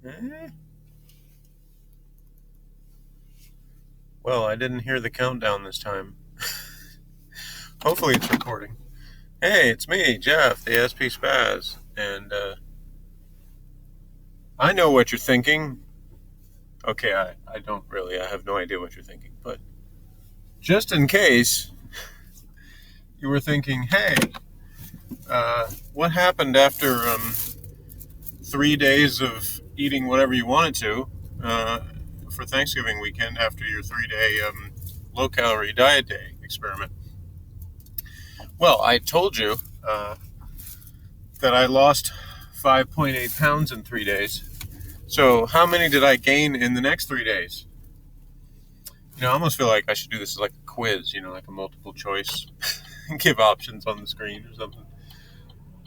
Eh? Well, I didn't hear the countdown this time. Hopefully it's recording. Hey, it's me, Jeff, the SP Spaz. And I know what you're thinking. Okay, I don't really. I have no idea what you're thinking. But just in case you were thinking, hey, what happened after 3 days of eating whatever you wanted to uh, for Thanksgiving weekend after your 3 day low calorie diet day experiment? Well, I told you that I lost 5.8 pounds in 3 days. So, how many did I gain in the next 3 days? I almost feel like I should do this as like a quiz, like a multiple choice, and give options on the screen or something.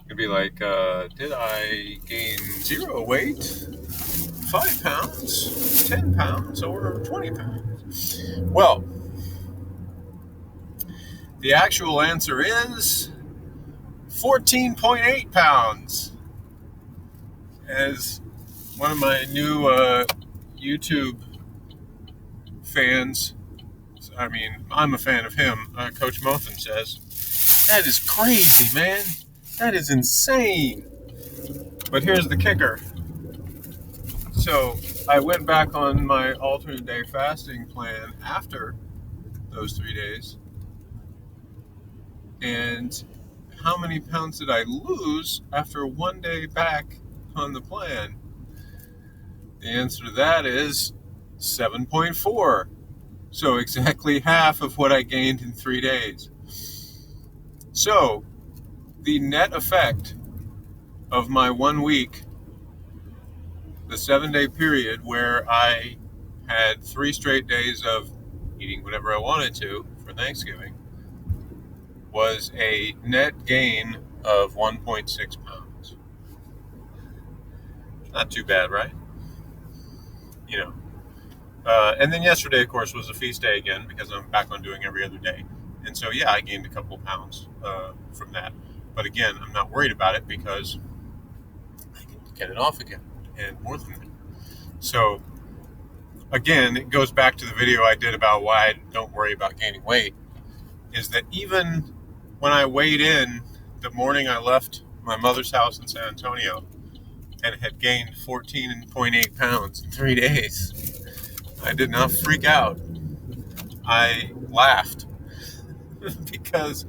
It'd be like, did I gain 0 weight, 5 pounds, 10 pounds, or 20 pounds? Well, the actual answer is 14.8 pounds. As one of my new YouTube fans, I mean, I'm a fan of him, Coach Mothan says, that is crazy, man. That is insane. But here's the kicker. So I went back on my alternate day fasting plan after those 3 days. And how many pounds did I lose after 1 day back on the plan? The answer to that is 7.4. So exactly half of what I gained in 3 days. So the net effect of my 1 week, the 7 day period where I had 3 straight days of eating whatever I wanted to for Thanksgiving, was a net gain of 1.6 pounds. Not too bad, right? You know. And then yesterday, of course, was a feast day again because I'm back on doing every other day. And so, yeah, I gained a couple of pounds from that. But again, I'm not worried about it because I can get it off again and more than that. So, again, it goes back to the video I did about why I don't worry about gaining weight, is that even when I weighed in the morning I left my mother's house in San Antonio and had gained 14.8 pounds in 3 days, I did not freak out. I laughed because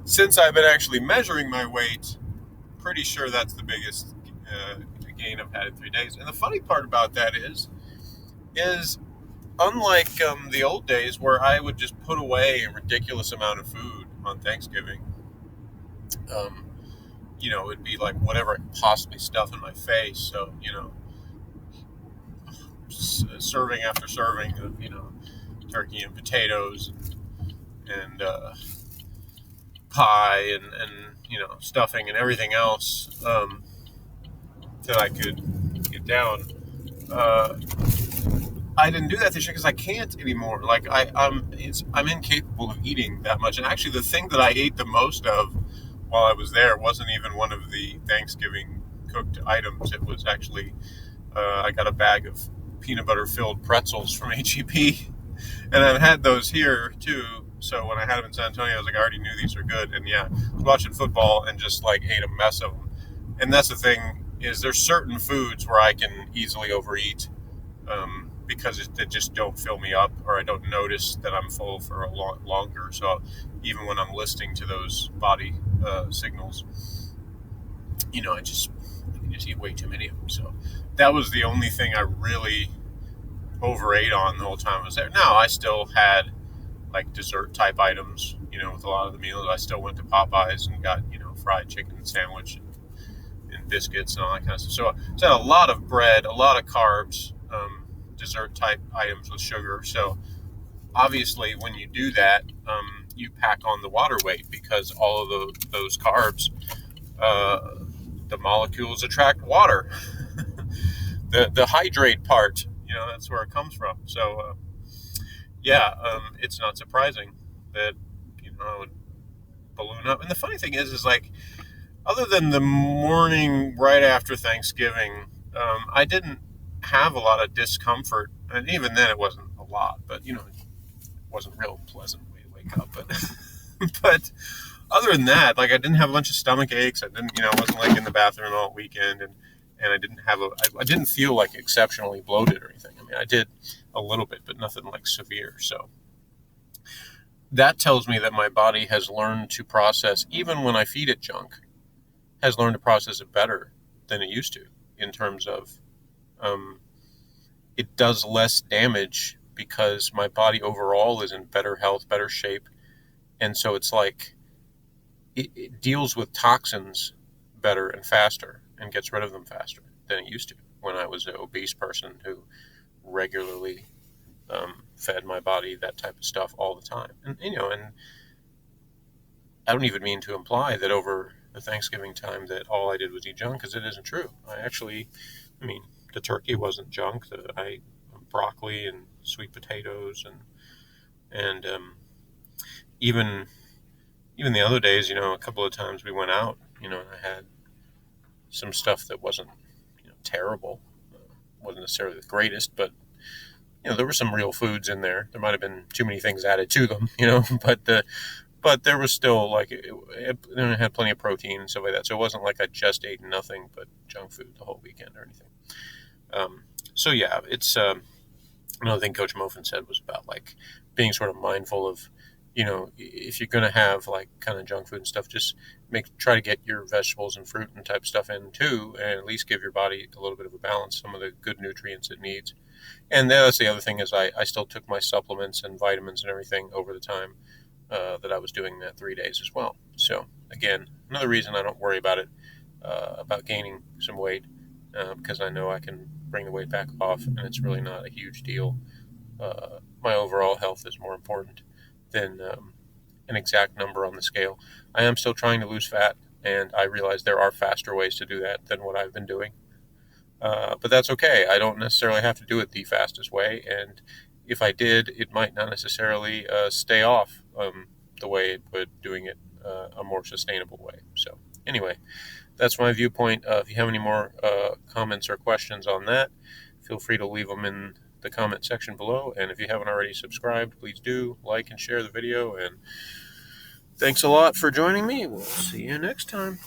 since I've been actually measuring my weight, pretty sure that's the biggest gain I've had in 3 days. And the funny part about that is unlike the old days where I would just put away a ridiculous amount of food on Thanksgiving, um, it'd be like whatever I could possibly stuff in my face. So, serving after serving of, turkey and potatoes and pie and stuffing and everything else that I could get down. Uh, I didn't do that this year because I can't anymore. Like I'm incapable of eating that much. And actually, the thing that I ate the most of while I was there wasn't even one of the Thanksgiving cooked items. It was actually I got a bag of peanut butter filled pretzels from HEB, and I've had those here too. So when I had them in San Antonio, I was like, I already knew these were good. And yeah, I was watching football and just like ate a mess of them. And that's the thing, is there's certain foods where I can easily overeat. Because they just don't fill me up, or I don't notice that I'm full for a lot longer. So even when I'm listening to those body signals, I can just eat way too many of them. So that was the only thing I really overate on the whole time I was there. Now I still had like dessert type items, with a lot of the meals. I still went to Popeyes and got fried chicken sandwich and biscuits and all that kind of stuff. So I had a lot of bread, a lot of carbs. Dessert type items with sugar. So obviously when you do that, you pack on the water weight because all of those carbs, the molecules attract water. the hydrate part, that's where it comes from. So it's not surprising that I would balloon up. And the funny thing is like, other than the morning right after Thanksgiving, I didn't have a lot of discomfort, and even then it wasn't a lot, but it wasn't a real pleasant way to wake up. But but other than that, like I didn't have a bunch of stomach aches. I didn't, I wasn't like in the bathroom all weekend, and I didn't have I didn't feel like exceptionally bloated or anything. I mean, I did a little bit, but nothing like severe. So that tells me that my body has learned to process, even when I feed it junk, has learned to process it better than it used to in terms of um, it does less damage because my body overall is in better health, better shape. And so it's like it deals with toxins better and faster and gets rid of them faster than it used to when I was an obese person who regularly fed my body that type of stuff all the time. And I don't even mean to imply that over the Thanksgiving time that all I did was eat junk, because it isn't true. I mean, the turkey wasn't junk. I broccoli and sweet potatoes and even even the other days, a couple of times we went out, and I had some stuff that wasn't terrible, wasn't necessarily the greatest, but there were some real foods in there. There might have been too many things added to them, but there was still like it had plenty of protein and stuff like that. So it wasn't like I just ate nothing but junk food the whole weekend or anything. So yeah, it's another thing Coach Mofin said was about like being sort of mindful of, if you're going to have like kind of junk food and stuff, just try to get your vegetables and fruit and type stuff in too, and at least give your body a little bit of a balance, some of the good nutrients it needs. And that's the other thing is I still took my supplements and vitamins and everything over the time that I was doing that 3 days as well. So again, another reason I don't worry about it, about gaining some weight, because I know I can bring the weight back off, and it's really not a huge deal. My overall health is more important than an exact number on the scale. I am still trying to lose fat, and I realize there are faster ways to do that than what I've been doing. But that's okay. I don't necessarily have to do it the fastest way, and if I did, it might not necessarily stay off the way it would doing it a more sustainable way. So anyway, that's my viewpoint. If you have any more comments or questions on that, feel free to leave them in the comment section below. And if you haven't already subscribed, please do like and share the video. And thanks a lot for joining me. We'll see you next time.